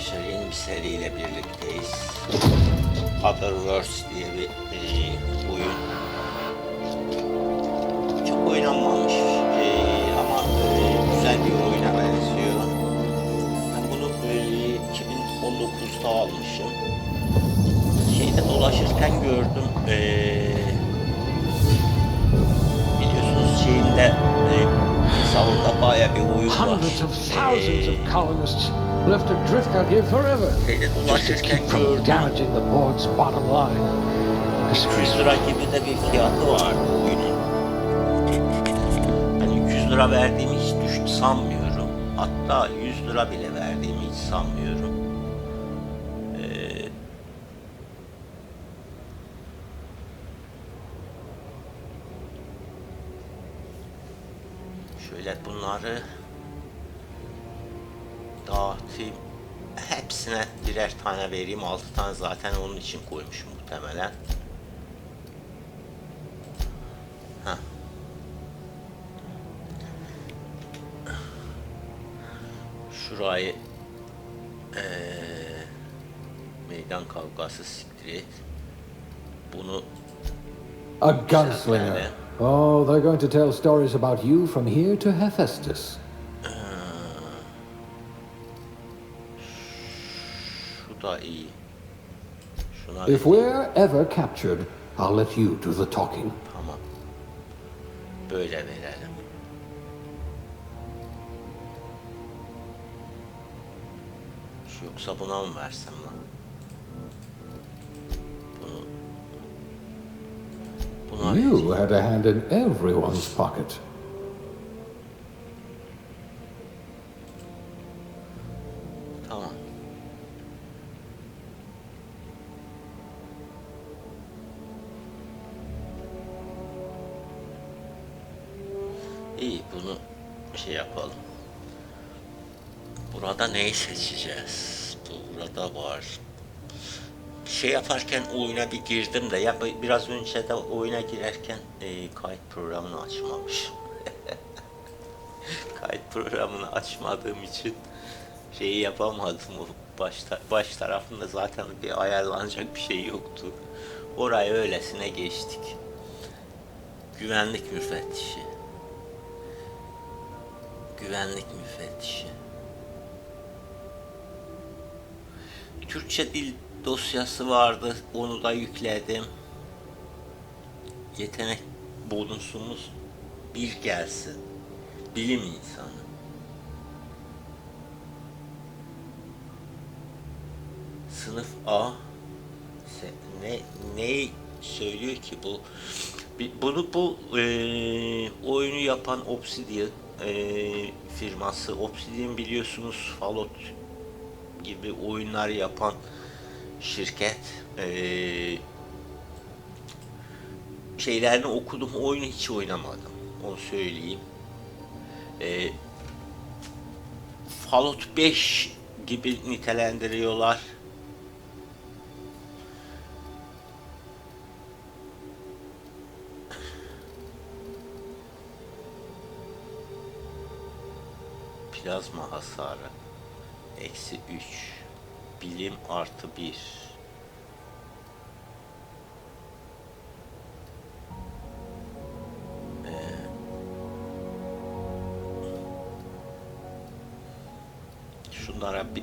arkadaşlar, yeni bir seriyle birlikteyiz. Otherworlds diye bir oyun. Çok oynanmamış ama güzel bir oyuna benziyor. Ben bunu 2019'da almışım. Şeyde dolaşırken gördüm. Biliyorsunuz şeyinde salonda bayağı bir oyun var. Hundreds of thousands of colonists left to drift out here forever, just to keep from damaging the board's bottom line. 200 lira gibi de bir fiyatı vardı oyunun. Yani 200 lira verdiğimi hiç sanmıyorum. Hatta 100 lira bile verdiğimi hiç sanmıyorum. Şöyle bunları dağıtayım. Hepsine birer tane vereyim. 6 tane zaten onun için koymuşum muhtemelen. Heh. Şurayı meydan kavgası siktir et. Bunu A gunslinger. Oh, they're going to tell stories about you from here to Hephaestus. Şu da iyi. Şuna If we're ever captured, I'll let you do the talking. Tamam. Böyle verelim. Şu yoksa buna mı versem lan? You had a hand in everyone's pocket. Tamam. İyi, bunu şey yapalım. Burada neyi seçeceğiz? Burada var. Şey yaparken oyuna bir girdim de ya biraz önce de oyuna girerken kayıt programını açmamışım. Kayıt programını açmadığım için şeyi yapamadım. Baş tarafında zaten bir ayarlanacak bir şey yoktu. Oraya öylesine geçtik. Güvenlik müfettişi. Güvenlik müfettişi. Türkçe dil dosyası vardı, onu da yükledim. Yetenek bonusumuz 1 gelsin. Bilim insanı. Sınıf A. Ne söylüyor ki bu? Bu oyunu yapan Obsidian firması. Obsidian biliyorsunuz Fallout gibi oyunlar yapan şirket. Şeylerini okudum, oyunu hiç oynamadım, onu söyleyeyim. Fallout 5 gibi nitelendiriyorlar. Plazma hasarı -3, bilim +1.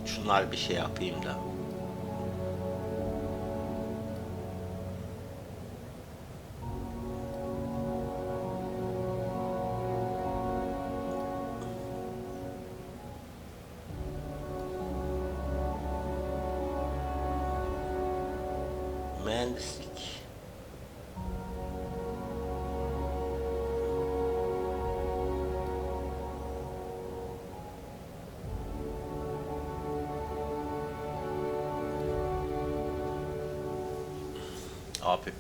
Şunlar bir şey yapayım da. Mühendislik. Abi.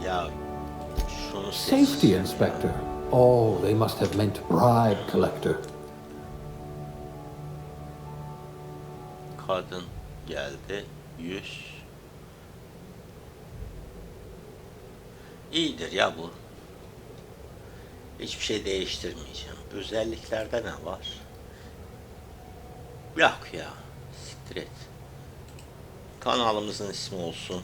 Ya şunu Safety inspector. Oh, they must have meant bribe collector. Kadın geldi. 100. İyidir ya bu. Hiçbir şey değiştirmeyeceğim. Özelliklerde ne var? Yok ya. Siktir et. Kanalımızın ismi olsun.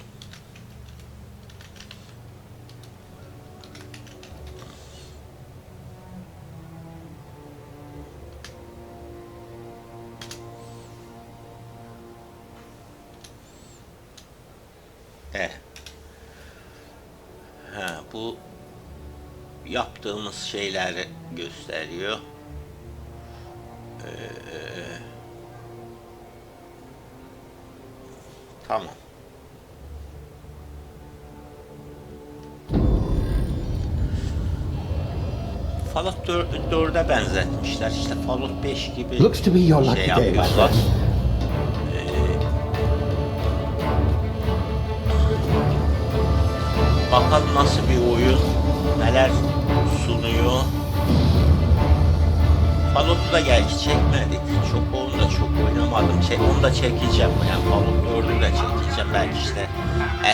Bu yaptığımız şeyleri gösteriyor. Tamam. Fallout 4'e benzetmişler. İşte Fallout 5 gibi Looks to be your lucky şey day, my yapıyorlar. friend. Bakalım nasıl bir oyun, neler sunuyor. Fallout'u da gerçi çekmedik. Onu da çok oynamadım. Onu da çekeceğim. Yani Fallout 4'ü de çekeceğim. Belki işte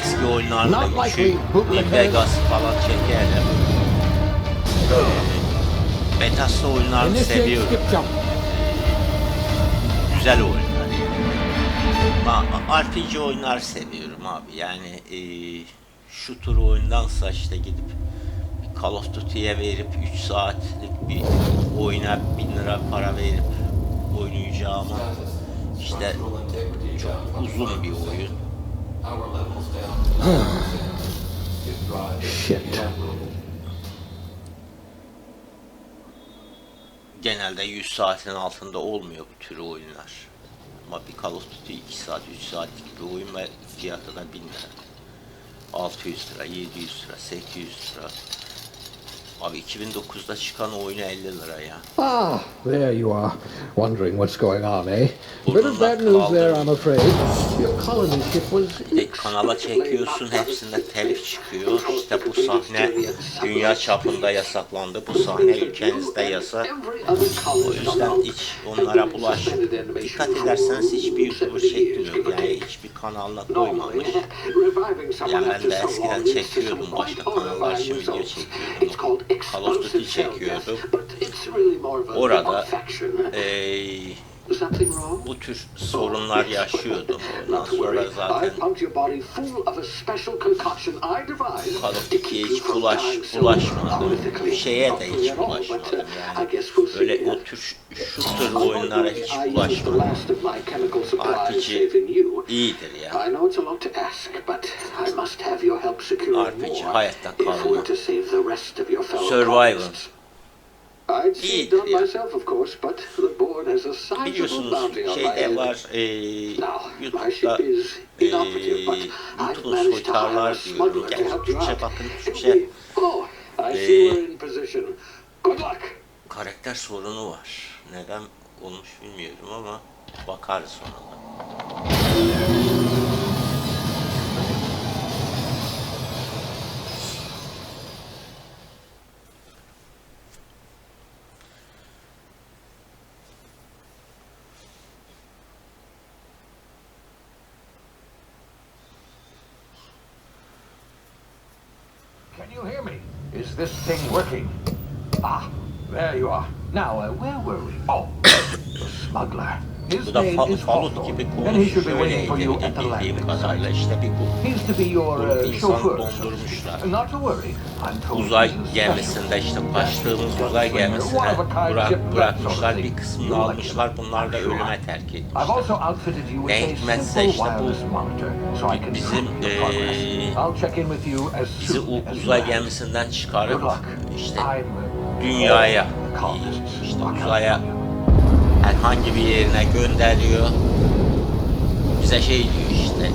eski oyunlarla küçük New Vegas falan çekerim. Bethesda oyunlarını seviyorum. Güzel oyunlar yani. RPG oyunlar seviyorum abi. Yani şu tür oyundansa işte gidip Call of Duty'ye verip 3 saatlik bir oyuna 1000 lira para verip oynayacağıma işte çok uzun bir oyun. Genelde 100 saatin altında olmuyor bu tür oyunlar. Ama bir Call of Duty 2 saat 3 saatlik bir oyun ve fiyatı da 1000 lira. 600 lira, 700 lira, 800 lira. Abi 2009'da çıkan oyunu 50 lira ya. Ah, there you are. Wondering what's going on, eh? Bit of bad news there, I'm afraid. Your colony ship was... Kanala çekiyorsun, hepsinde telif çıkıyor. İşte bu sahne dünya çapında yasaklandı. Bu sahne ülkenizde yasak. O yüzden hiç onlara bulaş. Dikkat ederseniz hiçbir YouTuber çekmiyor. Yani hiçbir kanalına koymamış. Yani ben de eskiden çekiyordum. Başka kanallar için video çekiyordum. Call of Duty çekiyordum. Orada bu tür sorunlar yaşıyordum. Ondan sonra zaten Call of Duty'ye hiç bulaşmadım. Şeye de hiç bulaşmadım yani. Öyle o tür şu tür oyunlara hiç bulaşmadım. RPG iyidir ya. RPG hayatta kalıyor. Survivor İyidir ya. Biliyorsunuz şeyde var, YouTube'da YouTube'un soytarlar diyorum. Gerçi Türkçe bakın Türkçe karakter sorunu var. Neden olmuş bilmiyorum ama bakarız sonra. Can you hear me? Is this thing working? Ah, there you are. Now, where were we? Oh, the smuggler. His Bu da name is Fallout gibi and he should be waiting konuşuyor for you at the bildiğim landing. kadarıyla işte bir He's to be your insan chauffeur. dondurmuşlar. Not to worry. I'm told Uzay he's a gemisinde işte kaçtığımız uzay gemisine bırakmışlar, bir kısmını almışlar, bunlar da ölüme terk etmişler. Ne hikmetse işte bu bizim bizi uzay gemisinden çıkarıp işte dünyaya, işte uzaya herhangi bir yerine gönderiyor. Bize şey diyor işte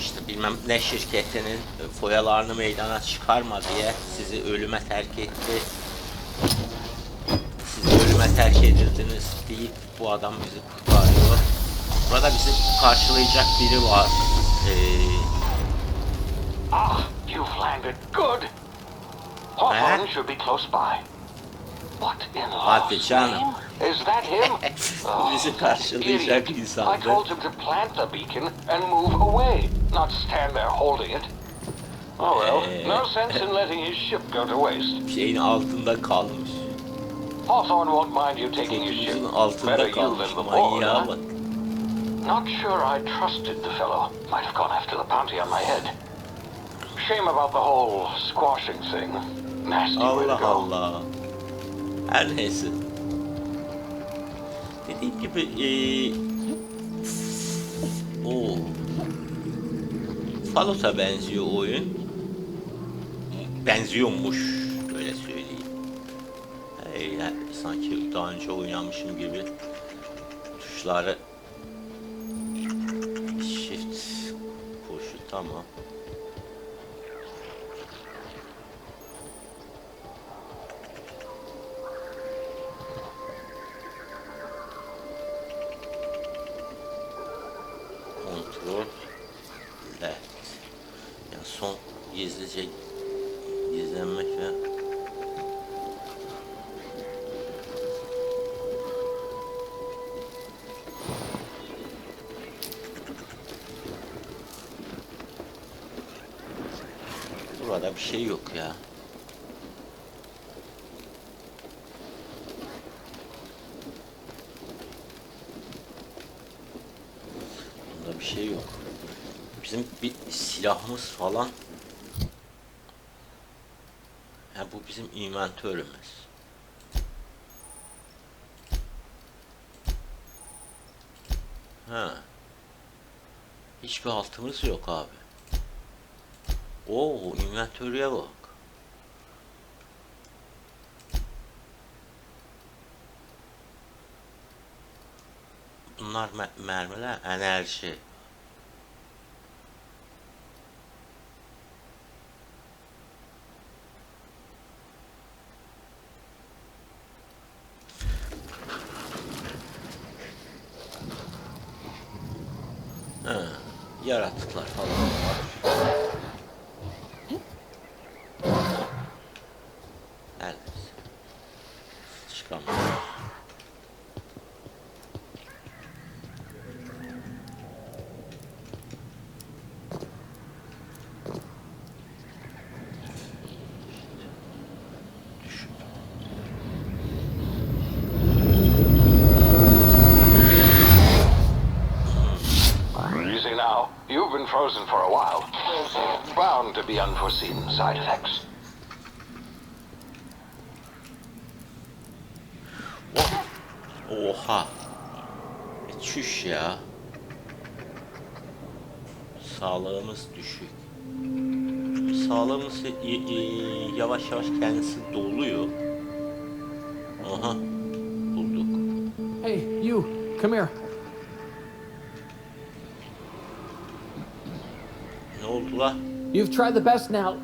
işte bilmem ne şirketinin foyalarını meydana çıkarma diye sizi ölüme terk etti. Siz ölüme terk edildiniz deyip bu adam bizi kurtarıyor. Burada bizi karşılayacak biri var. You've landed. Good. Hawthorne should be close by. What in Hadi Allah's canım. name? Is that him? Bizi karşılayacak Idiot. insandı. I told him to plant the beacon and move away, not stand there holding it. Oh well, no sense in letting his ship go to waste. Şeyin altında kalmış. Hawthorne won't mind you taking his ship. Tuzun altında Better you kalmış. than the board, Manyağa huh? bak. Not sure I trusted the fellow. Might have gone after the bounty on my head. Shame about the whole squashing thing. Nasty way to Allah go. Allah. Her neyse. Dediğim gibi o Fallout'a benziyor oyun. Benziyormuş. Öyle söyleyeyim. Yani sanki daha önce oynamışım gibi tuşları shift koşu tamam. Kontrol left. Yani son gizlice gizlenmek ve burada bir şey yok ya. Bunda bir şey yok. Bizim bir silahımız falan. Ya bu bizim inventörümüz. Ha. Hiçbir altımız yok abi. Oo, inventörüye bak. Bunlar mermiler, enerji. Ha, yaratıklar falan var. Evet. Çıkamıyor. Easy now. You've been frozen for a while. Bound to be unforeseen side effects. Oha. Çüş ya. Sağlığımız düşük. Sağlığımız yavaş yavaş kendisi doluyor. Aha. Bulduk. Hey, you, come here. Ne oldu la? You've tried the best now.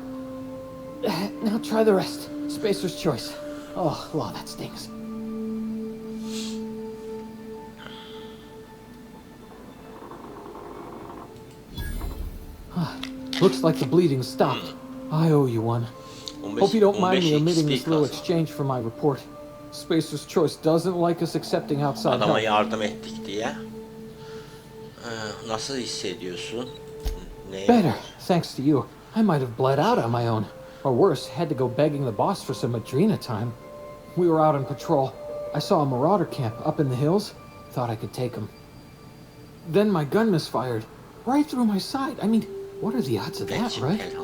Now try the rest. Spacer's choice. Oh, wow, that stings. Looks like the bleeding stopped. I owe you one. Hope you don't mind me omitting this little exchange for my report. Spacer's choice doesn't like us accepting outside Adama help. yardım ettik diye. Nasıl hissediyorsun? Better, thanks to you. I might have bled out on my own. Or worse, had to go begging the boss for some adrena time. We were out on patrol. I saw a marauder camp up in the hills. Thought I could take him. Then my gun misfired. Right through my side. I mean, what are the odds of that, right?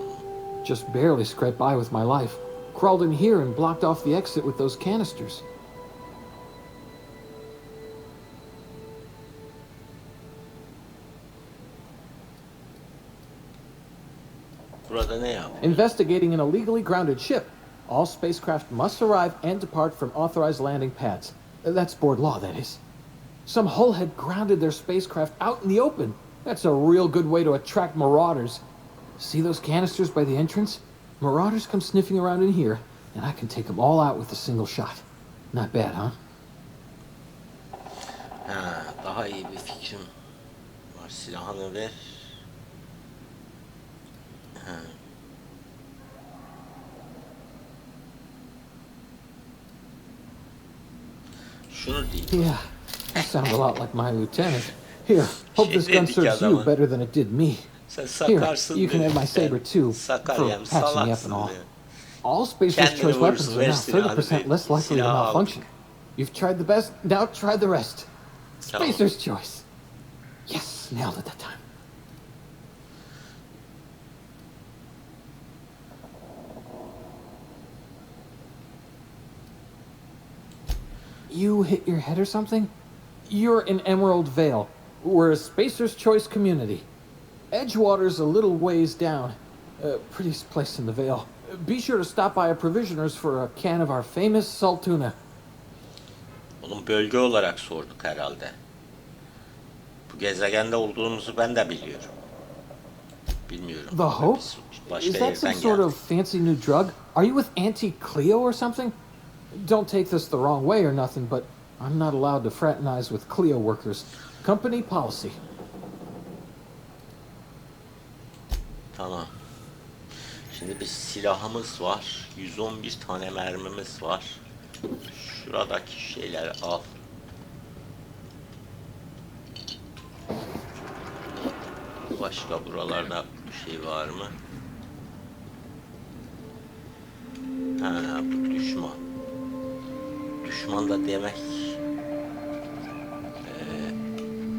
Just barely scraped by with my life. Crawled in here and blocked off the exit with those canisters. Burada ne yap? Investigating an illegally grounded ship. All spacecraft must arrive and depart from authorized landing pads. That's board law, that is. Some hull had grounded their spacecraft out in the open. That's a real good way to attract marauders. See those canisters by the entrance? Marauders come sniffing around in here, and I can take them all out with a single shot. Not bad, huh? Ha, daha iyi bir fikrim var. Silahını ver. Ha. Şunu değil. Yeah, you sound a lot like my lieutenant. Here, hope this gun serves you better than it did me. Sen Here, sakarsın. you can have my saber too, Sakar for yani patching me up salaksın and all. diyor. All Spacer's Kendini choice vurursun, weapons are now versin abi, 30% less likely to silah al. malfunction. You've tried the best, now try the rest. Tamam. Spacer's choice. Yes, nailed it that time. You hit your head or something? You're in Emerald Vale. We're a Spacer's Choice community. Edgewater's a little ways down. Prettiest place in the Vale. Be sure to stop by a provisioner's for a can of our famous salt tuna. Oğlum bölge olarak sorduk herhalde. Bu gezegende olduğumuzu ben de biliyorum. Bilmiyorum. The Hope? Biz başka Is that some yerden sort geldik. of fancy new drug? Are you with Auntie Cleo or something? Don't take this the wrong way or nothing, but I'm not allowed to fraternize with Cleo workers. Company policy. Tamam. Şimdi bir silahımız var. 111 tane mermimiz var. Şuradaki şeyleri al. Başka buralarda bir şey var mı? Ha, bu düşman. Düşman da demek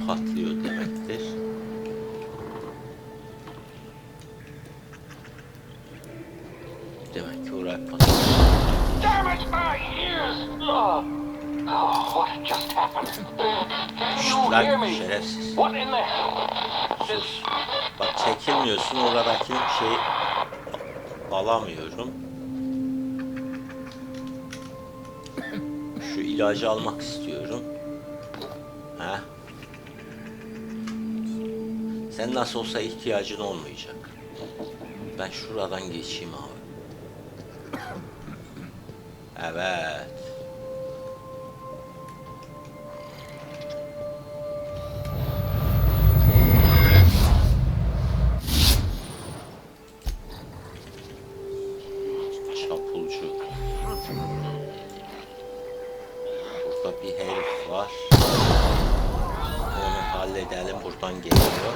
patlıyor demektir. Demek ki oraya patlıyor. Damn it, my ears! What just happened? Can you hear Lan me? şerefsiz. What in the... Sus. Bak çekilmiyorsun, oradaki şeyi alamıyorum. Şu ilacı almak istiyorum. Ha? Sen nasıl olsa ihtiyacın olmayacak. Ben şuradan geçeyim abi. Evet. Çapulcu. Burada bir herif var. Onu halledelim. Buradan geliyor.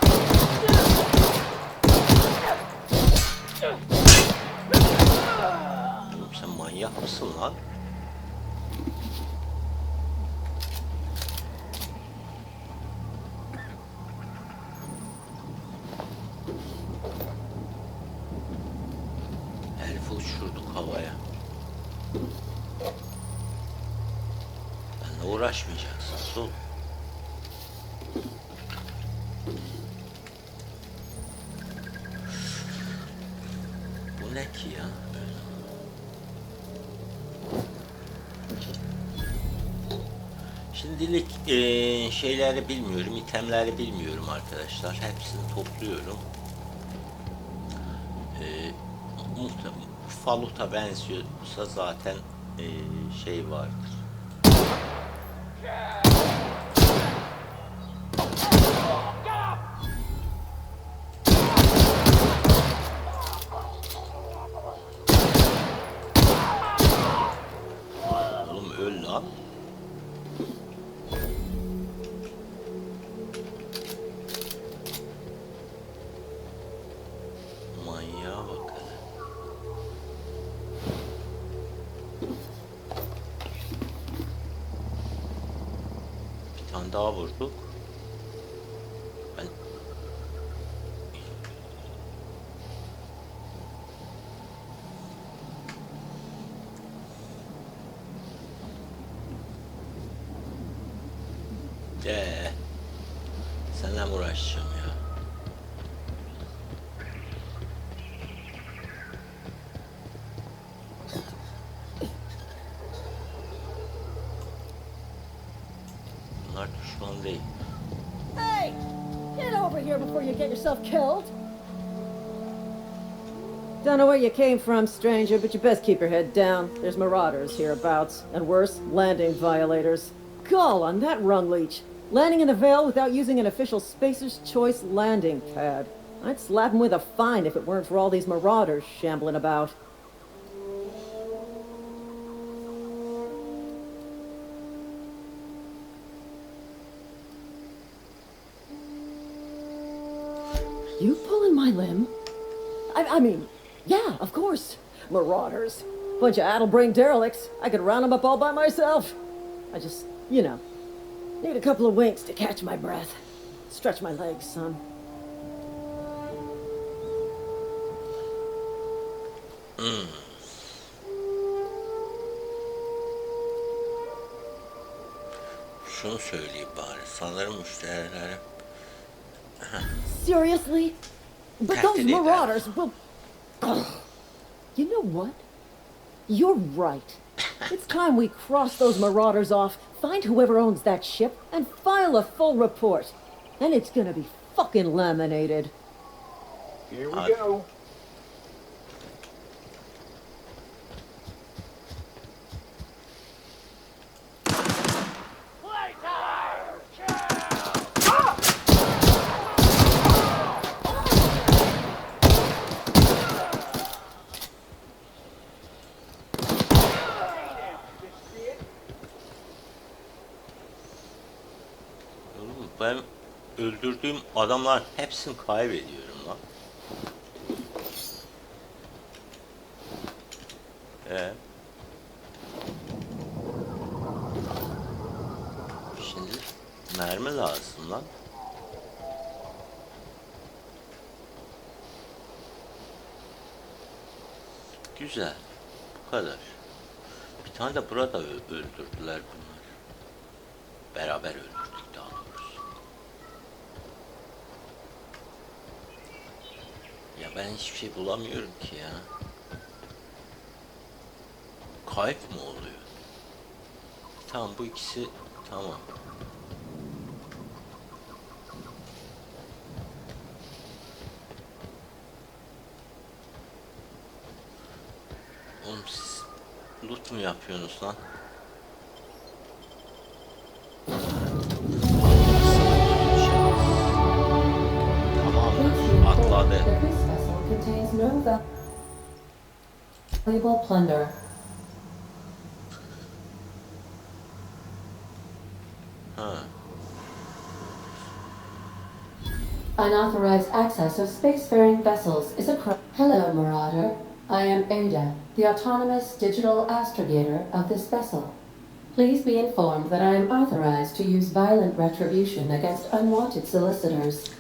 Oğlum sen manyak mısın lan? Herifi uçurduk havaya. Benimle uğraşmayacaksın oğlum. Bu ne ki ya? Şimdilik şeyleri bilmiyorum, itemleri bilmiyorum arkadaşlar. Hepsini topluyorum. Muhtemelen Falut'a benziyorsa zaten şey vardır. Oğlum öl lan. Manyağa bak hele. Bir tane daha vurduk. Ben seninle mi uğraşacağım ya? Bunlar düşman değil. Hey! Get over here before you get yourself killed! Don't know where you came from, stranger, but you best keep your head down. There's marauders hereabouts, and worse, landing violators. Gall on that rung leech! Landing in the Vale without using an official Spacer's Choice landing pad. I'd slap him with a fine if it weren't for all these marauders shambling about. You pulling my limb. I mean, yeah, of course. Marauders. Bunch of addle-brained derelicts. I could round them up all by myself. I just, you know, need a couple of winks to catch my breath. Stretch my legs, son. Şunu söyleyeyim bari. Sanırım müşterilere... Seriously? But those marauders will... You know what? You're right. It's time we cross those marauders off, find whoever owns that ship, and file a full report. And it's gonna be fucking laminated. Here we go. Ben öldürdüğüm adamlar hepsini kaybediyorum lan. Şimdi mermi lazım lan. Güzel. Bu kadar. Bir tane de burada öldürdüler bunlar. Beraber öldürdük daha doğrusu. Ya ben hiçbir şey bulamıyorum ki ya. Kayıp mı oluyor? Tamam, bu ikisi tamam. Oğlum siz loot mu yapıyorsunuz lan? Tamamdır, atladı. Valuable plunder. Unauthorized access of spacefaring vessels is a crime. Hello, Marauder. I am Ada, the autonomous digital astrogator of this vessel. Please be informed that I am authorized to use violent retribution against unwanted solicitors.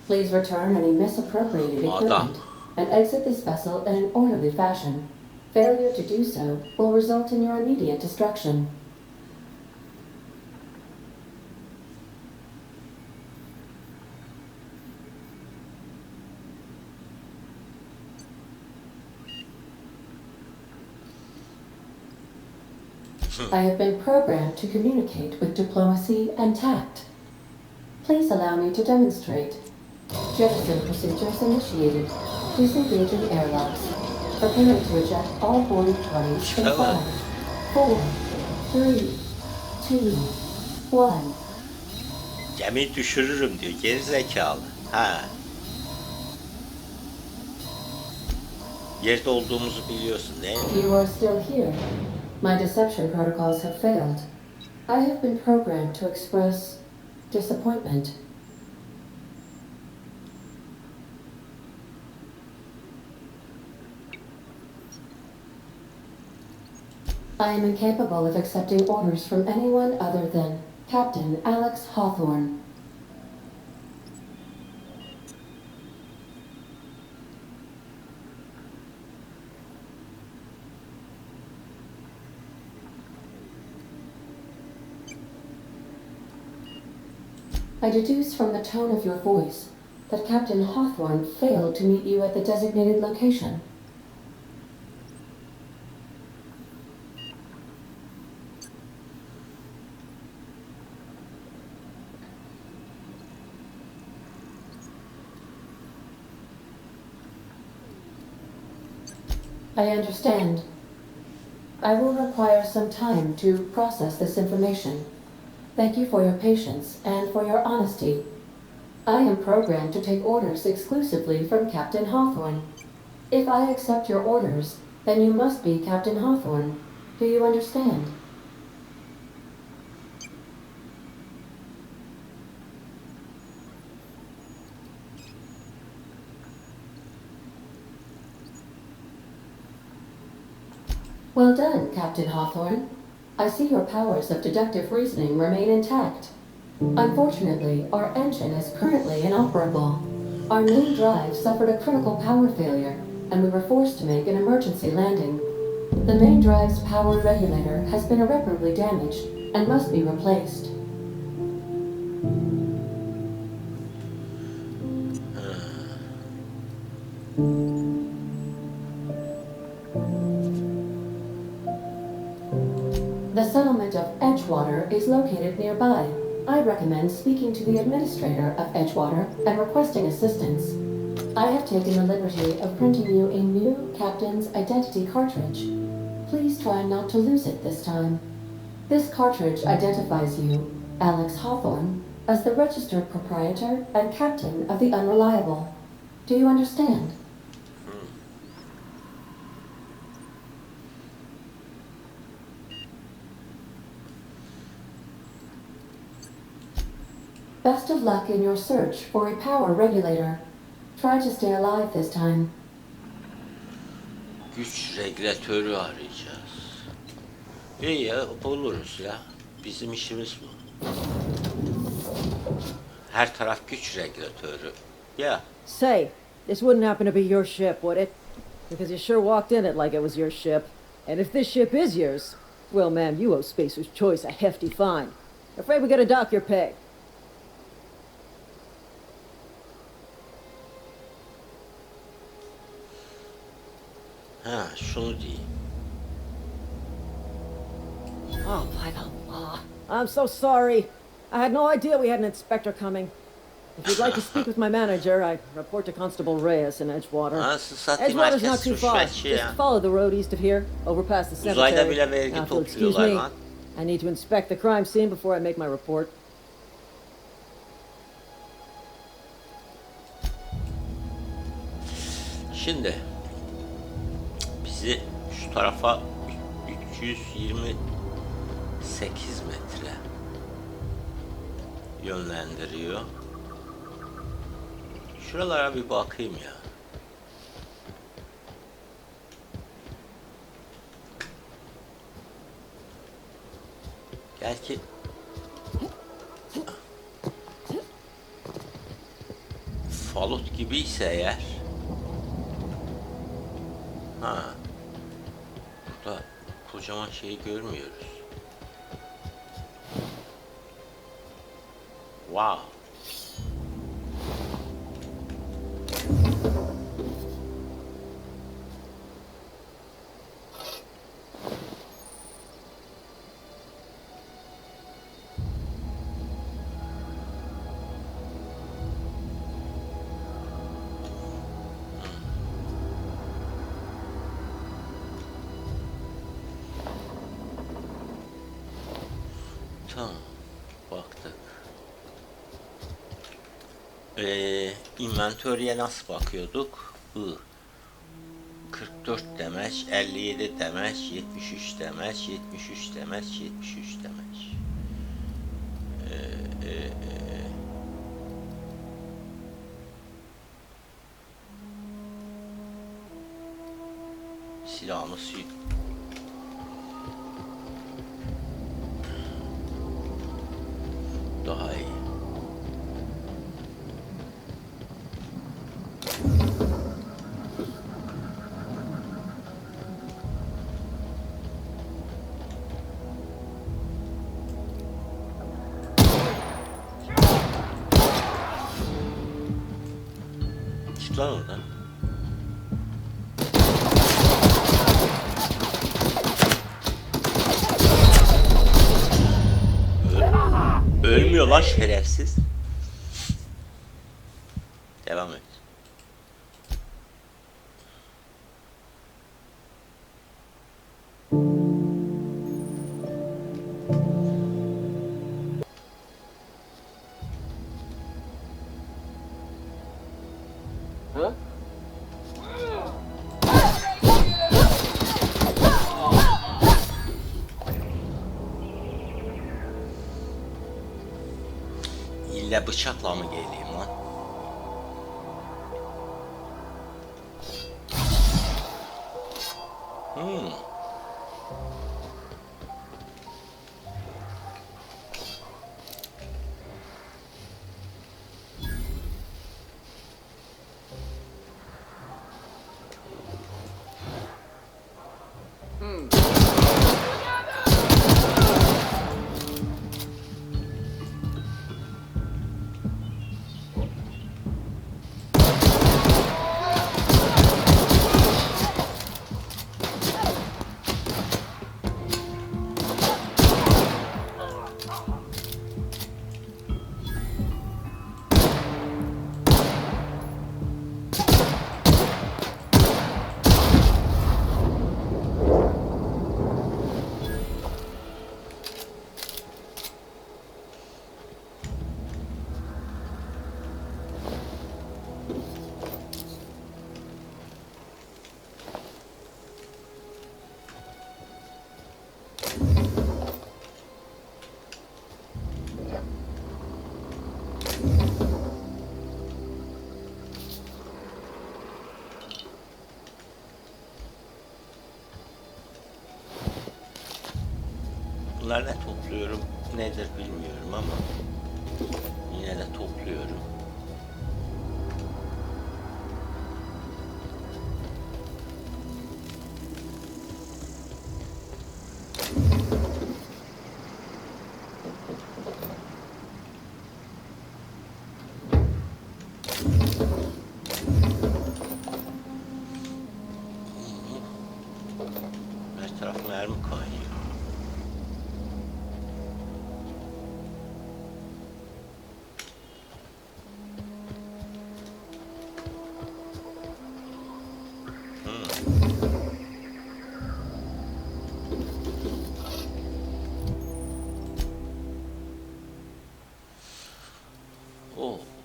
Please return any misappropriated equipment and exit this vessel in an orderly fashion. Failure to do so will result in your immediate destruction. I have been programmed to communicate with diplomacy and tact. Please allow me to demonstrate. Jettison procedures initiated. Disengaging airlocks. Preparing to eject all boarding parties in 5, 4, 3, 2, 1. Gemiyi düşürürüm diyor. Gerizekalı. Ha. Yerde olduğumuzu biliyorsun değil mi? You are still here. My deception protocols have failed. I have been programmed to express disappointment. I am incapable of accepting orders from anyone other than Captain Alex Hawthorne. I deduce from the tone of your voice that Captain Hawthorne failed to meet you at the designated location. I understand. I will require some time to process this information. Thank you for your patience and for your honesty. I am programmed to take orders exclusively from Captain Hawthorne. If I accept your orders, then you must be Captain Hawthorne. Do you understand? Well done, Captain Hawthorne. I see your powers of deductive reasoning remain intact. Unfortunately, our engine is currently inoperable. Our main drive suffered a critical power failure, and we were forced to make an emergency landing. The main drive's power regulator has been irreparably damaged and must be replaced. The settlement of Edgewater is located nearby. I recommend speaking to the administrator of Edgewater and requesting assistance. I have taken the liberty of printing you a new captain's identity cartridge. Please try not to lose it this time. This cartridge identifies you, Alex Hawthorne, as the registered proprietor and captain of the Unreliable. Do you understand? Best of luck in your search for a power regulator. Try to stay alive this time. Güç regülatörü arayacağız. İyi ya, buluruz ya. Bizim işimiz bu. Her taraf güç regülatörü. Yeah. Say, this wouldn't happen to be your ship, would it? Because you sure walked in it like it was your ship. And if this ship is yours, well, ma'am, you owe Spacer's Choice a hefty fine. Afraid we gotta dock your pay. Ha, şunu diyeyim. Oh, by the law. I'm so sorry. I had no idea we had an inspector coming. If you'd like to speak with my manager, I report to Constable Reyes in Edgewater. Anasını satayım, Edgewater's not herkes too far. rüşvetçi ya. Just follow the road east of here, over past the cemetery. Uzayda bile vergi Now, if you'll excuse topluyorlar me, lan. I need to inspect the crime scene before I make my report. Şimdi bizi şu tarafa 328 metre yönlendiriyor. Şuralara bir bakayım ya. Belki Falut gibiyse eğer. Ha. Burada kocaman şeyi görmüyoruz. Wow. Tamam, baktık. Inventörye nasıl bakıyorduk? 44 demeç, 57 demeç, 73 demeç, 73 demeç, 73 demeç. Silahımız yok. Daha iyi. Çık lan oradan. Ölmüyor lan şerefsiz. Devam et. İlle bıçakla mı geleyim lan? Bunlar ne topluyorum nedir bilmiyorum ama yine de topluyorum. Her taraf mermi kaynıyor.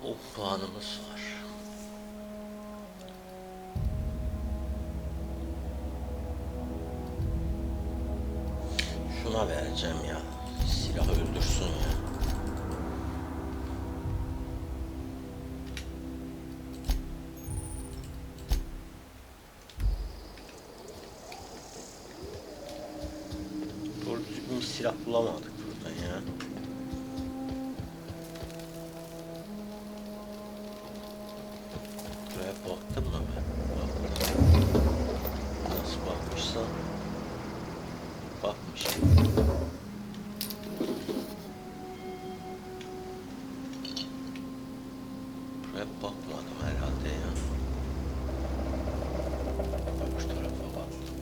O puanımız var. Şuna vereceğim ya. Silah öldürsün ya. Doğru düzgün bir silah bulamadık buradan ya. Buraya baktım mı ben? Baktım. Nasıl bakmışsam bakmışım. Buraya bakmadım herhalde ya. Öbür tarafa baktım.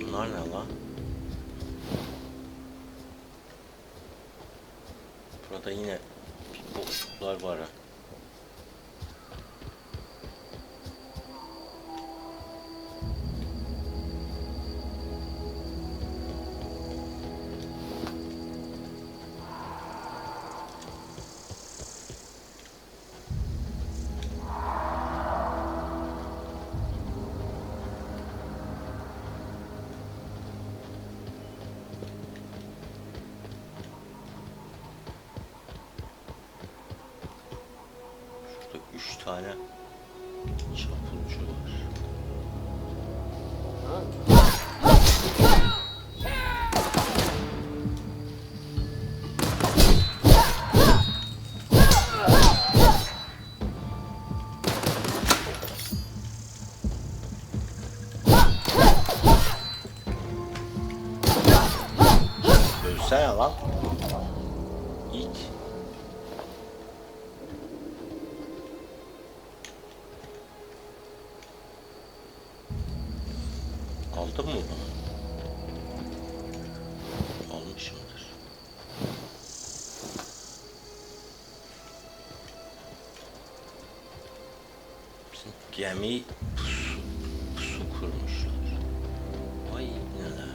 Bunlar ne lan? Burada yine bir boşluklar var ha. Şurada 3 tane çapulcu var. Ölsene lan. İt. Aldın mı bunu? Almışımdır. Bizim gemi pusu kurmuşlar. Vay neler.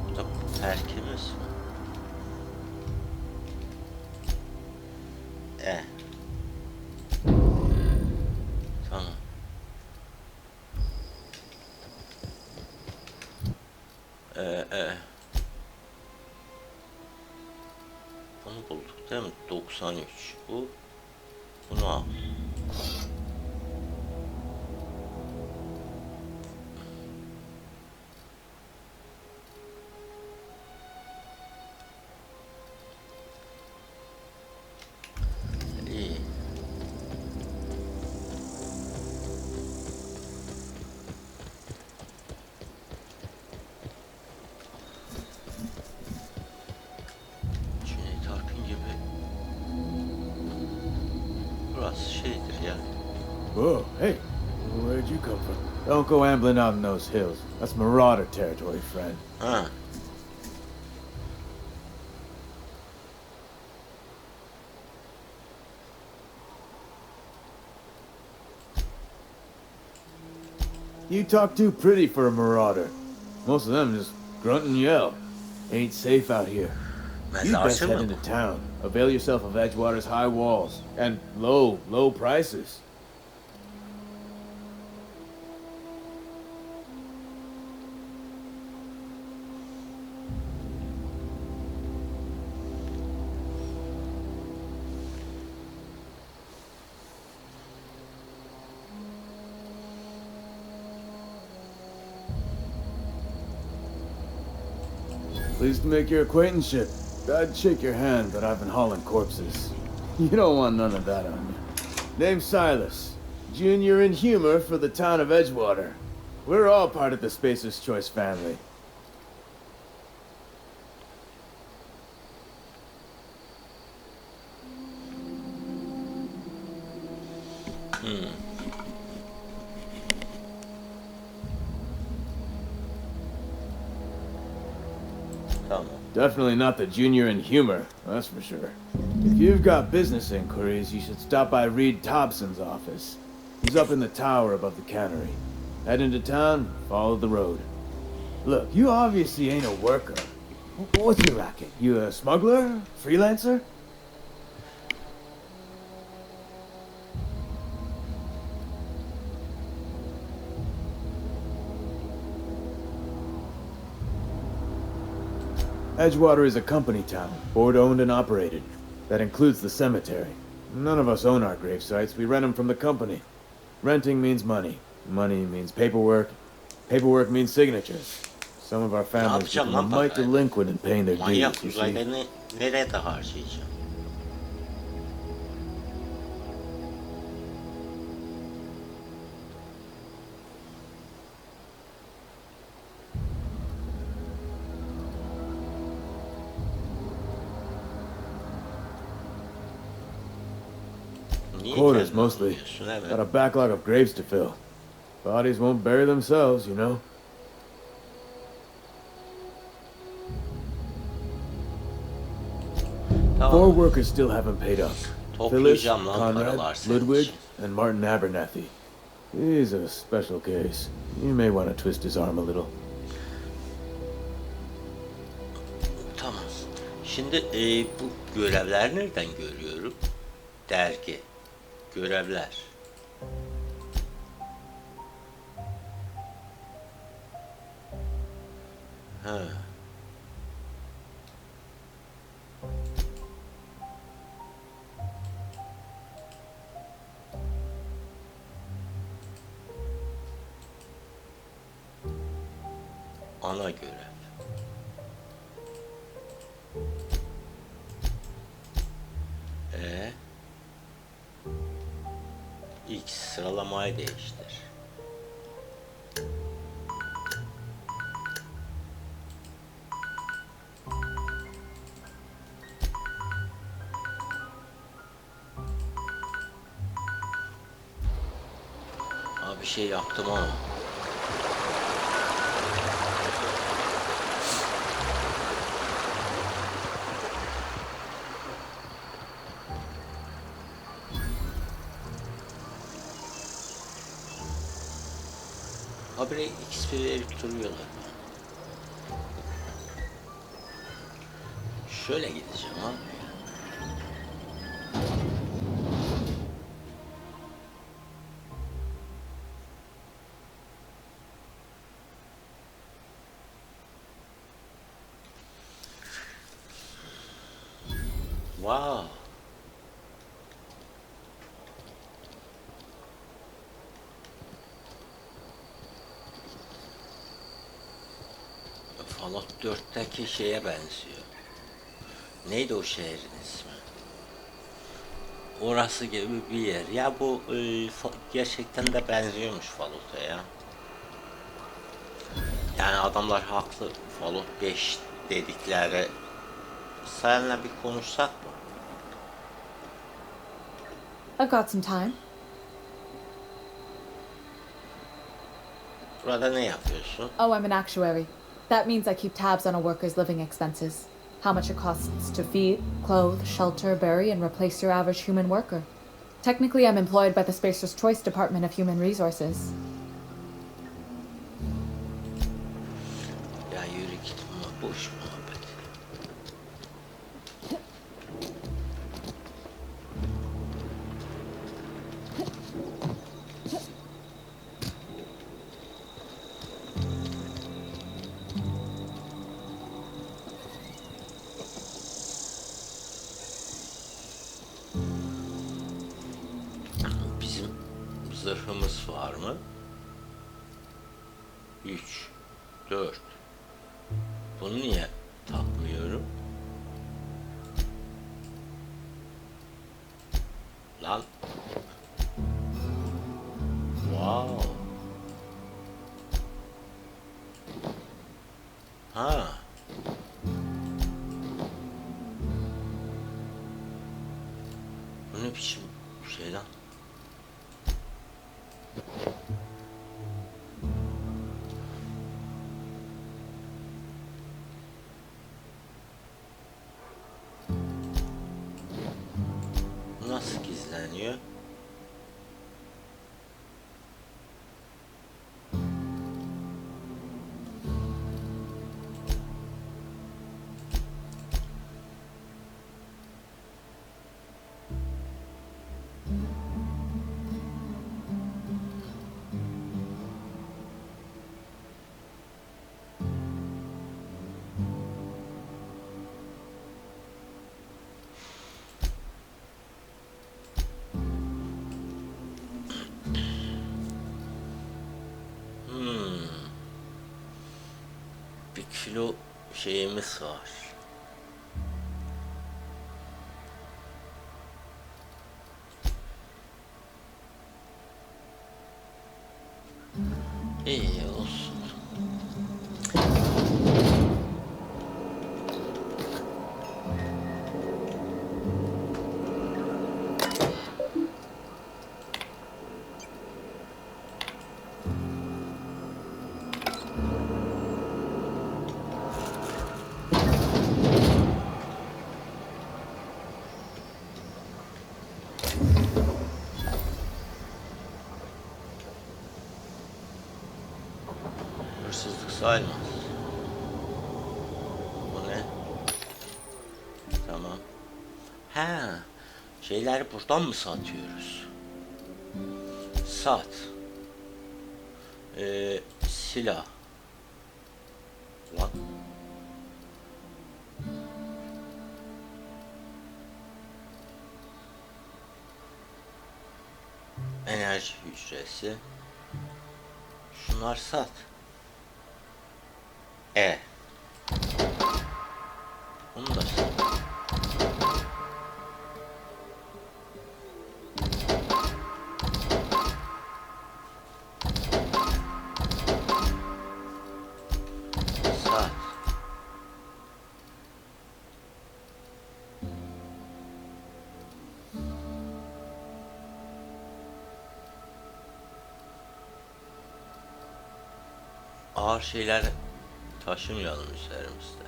Burada terkimiz mi? Tamam. Bunu bulduk değil mi? 93. Bunu al. İyi. Cüneyt Arkın gibi burası şeydir ya. Whoa, hey, where'd you come from? Don't go ambling out in those hills. That's marauder territory, friend. Ha. You talk too pretty for a marauder. Most of them just grunt and yell. Ain't safe out here. You best head into town. Avail yourself of Edgewater's high walls and low prices. Pleased to make your acquaintanceship. I'd shake your hand, but I've been hauling corpses. You don't want none of that on you. Name's Silas. Junior in humor for the town of Edgewater. We're all part of the Spacer's Choice family. Definitely not the junior in humor, that's for sure. If you've got business inquiries, you should stop by Reed Thompson's office. He's up in the tower above the cannery. Head into town, follow the road. Look, you obviously ain't a worker. What's your racket? You a smuggler? Freelancer? Edgewater is a company town, board-owned and operated. That includes the cemetery. None of us own our grave sites, we rent them from the company. Renting means money. Money means paperwork. Paperwork means signatures. Some of our families become quite delinquent in paying their dues, you see. Nereye de harcayacağım? Quarters, mostly. Got a backlog of graves to fill. Bodies won't bury themselves, you know. Four workers still haven't paid up. Phyllis, Conrad, Ludwig, and Martin Abernathy. He's a special case. You may want to twist his arm a little. Tamam. Şimdi bu görevler nereden görüyorum? Dergi. Görevler. Ha. Ana görev. X sıralamayı değiştir. Abi bir şey yaptım ama. Habire XP verip duruyorlar. Şöyle gideceğim abi. Wow. Fallout 4'teki şeye benziyor. Neydi o şehrin ismi? Orası gibi bir yer. Ya bu gerçekten de benziyormuş Fallout'a ya. Yani adamlar haklı. Fallout 5 dedikleri. Seninle bir konuşsak mı? I've got some time. Burada ne yapıyorsun? Oh, I'm an actuary. That means I keep tabs on a worker's living expenses. How much it costs to feed, clothe, shelter, bury, and replace your average human worker. Technically, I'm employed by the Spacer's Choice Department of Human Resources. yürü git, buna boş muhabbet. Bizim zırhımız var mı? 3, 4. Bunu niye takmıyorum? Lan. Wow. Ha. Bu ne biçim şey lan? Nasıl gizleniyor? Bir kilo şeyimiz var. İyi olsun. Hırsızlık sayılmaz. Bu ne? Tamam. Ha, şeyleri buradan mı satıyoruz? Sat. Silah. Lan. Enerji hücresi. Şunlar sat. Onu da sat. Sat. Ağır şeyler taşımayalım üzerimizde.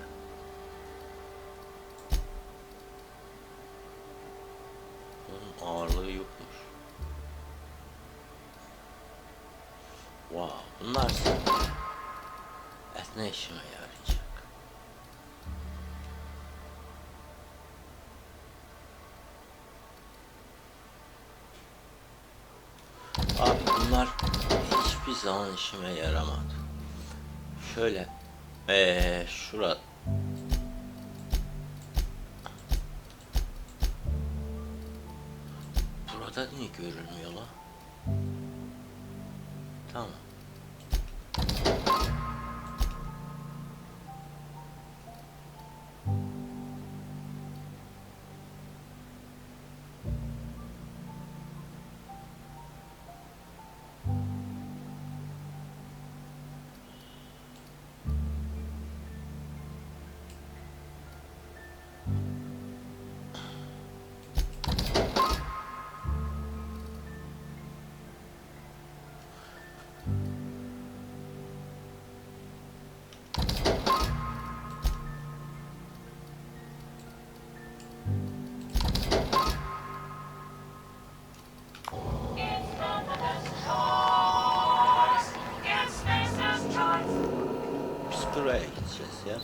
Bunun ağırlığı yokmuş. Wow, bunlar et ne işime yarayacak? Abi bunlar hiçbir zaman işime yaramadı. Şöyle şurada burada niye görülmüyor la? Tamam. Buraya gideceğiz ya.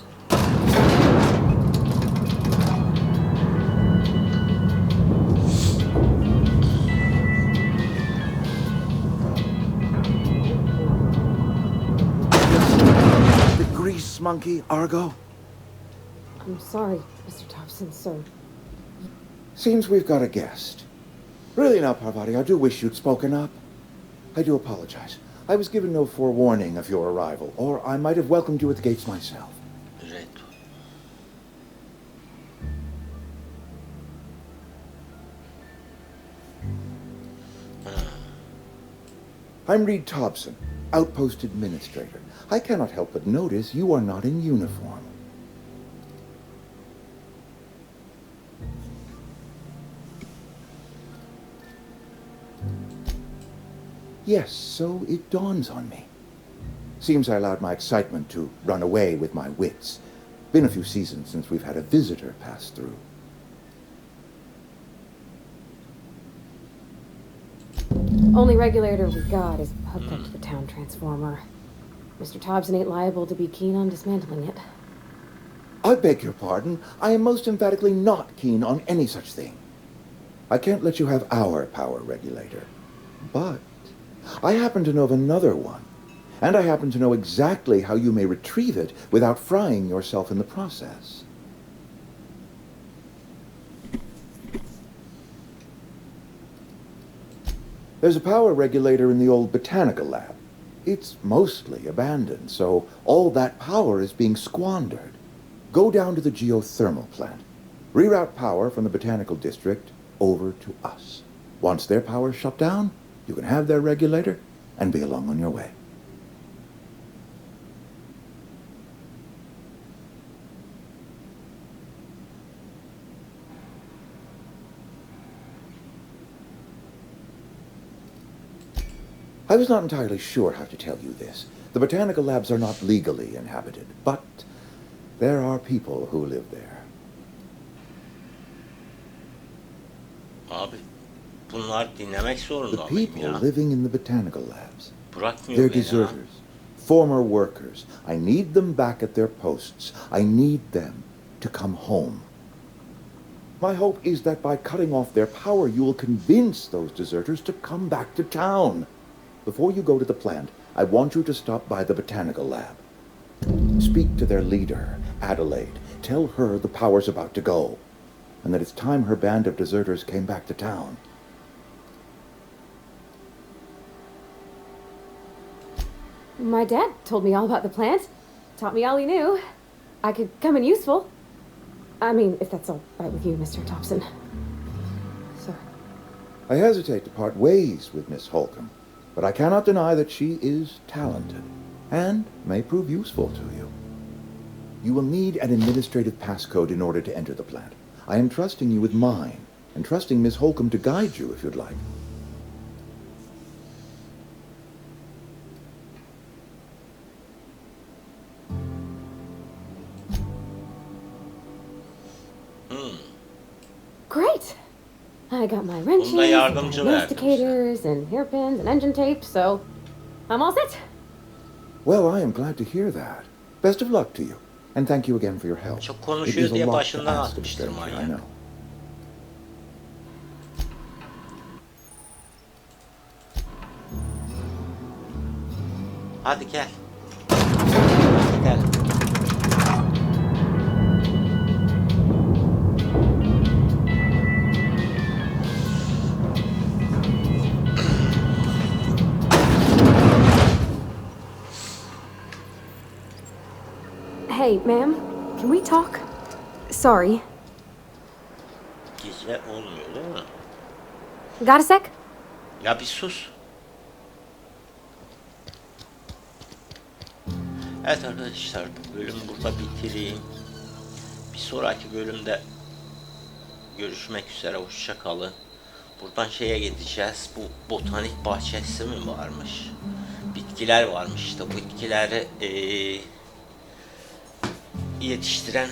The grease monkey, Argo? I'm sorry, Mr. Thompson, sir. Seems we've got a guest. Really now, Parvati, I do wish you'd spoken up. I do apologize. I was given no forewarning of your arrival, or I might have welcomed you at the gates myself. I'm Reed Thompson, Outpost Administrator. I cannot help but notice you are not in uniform. Yes, so it dawns on me. Seems I allowed my excitement to run away with my wits. Been a few seasons since we've had a visitor pass through. Only regulator we got is hooked up to the town transformer. Mr. Thompson ain't liable to be keen on dismantling it. I beg your pardon. I am most emphatically not keen on any such thing. I can't let you have our power regulator. But I happen to know of another one. And I happen to know exactly how you may retrieve it without frying yourself in the process. There's a power regulator in the old botanical lab. It's mostly abandoned, so all that power is being squandered. Go down to the geothermal plant. Reroute power from the botanical district over to us. Once their power's shut down, you can have their regulator and be along on your way. I was not entirely sure how to tell you this. The botanical labs are not legally inhabited, but there are people who live there. Abi bunlar dinlemek The zorunda mıyım people ya? living in the botanical labs. Bırakmıyor They're beni ha. deserters, former workers. I need them back at their posts. I need them to come home. My hope is that by cutting off their power, you will convince those deserters to come back to town. Before you go to the plant, I want you to stop by the botanical lab. Speak to their leader, Adelaide. Tell her the power's about to go, and that it's time her band of deserters came back to town. My dad told me all about the plant. Taught me all he knew. I could come in useful. I mean, if that's all right with you, Mr. Thompson. Sir. I hesitate to part ways with Miss Holcomb, but I cannot deny that she is talented and may prove useful to you. You will need an administrative passcode in order to enter the plant. I am trusting you with mine, and trusting Miss Holcomb to guide you if you'd like. Great! I got my wrenches, Bunda yardımcı verdim. domesticators, and hairpins, and engine tape, so I'm all set. Well, I am glad to hear that. Best of luck to you, and thank you again for your help. Çok It konuşuyor is a diye lot to başından ask of a atmıştır stranger, I manyak. know. Hadi gel. Hadi gel. Hey, ma'am, can we talk? Sorry. Gizle olmuyor değil mi? Got a sec? Ya bir sus. Evet arkadaşlar, bu bölümü burada bitireyim. Bir sonraki bölümde görüşmek üzere, hoşça kalın. Buradan şeye gideceğiz. Bu botanik bahçesi mi varmış? Bitkiler varmış işte. Bu bitkileri yetiştiren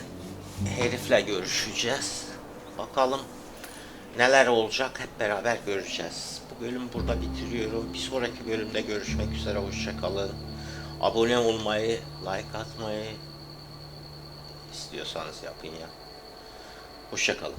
herifle görüşeceğiz. Bakalım neler olacak, hep beraber göreceğiz. Bu bölümü burada bitiriyorum. Bir sonraki bölümde görüşmek üzere, hoşça kalın. Abone olmayı, like atmayı istiyorsanız yapın ya. Hoşça kalın.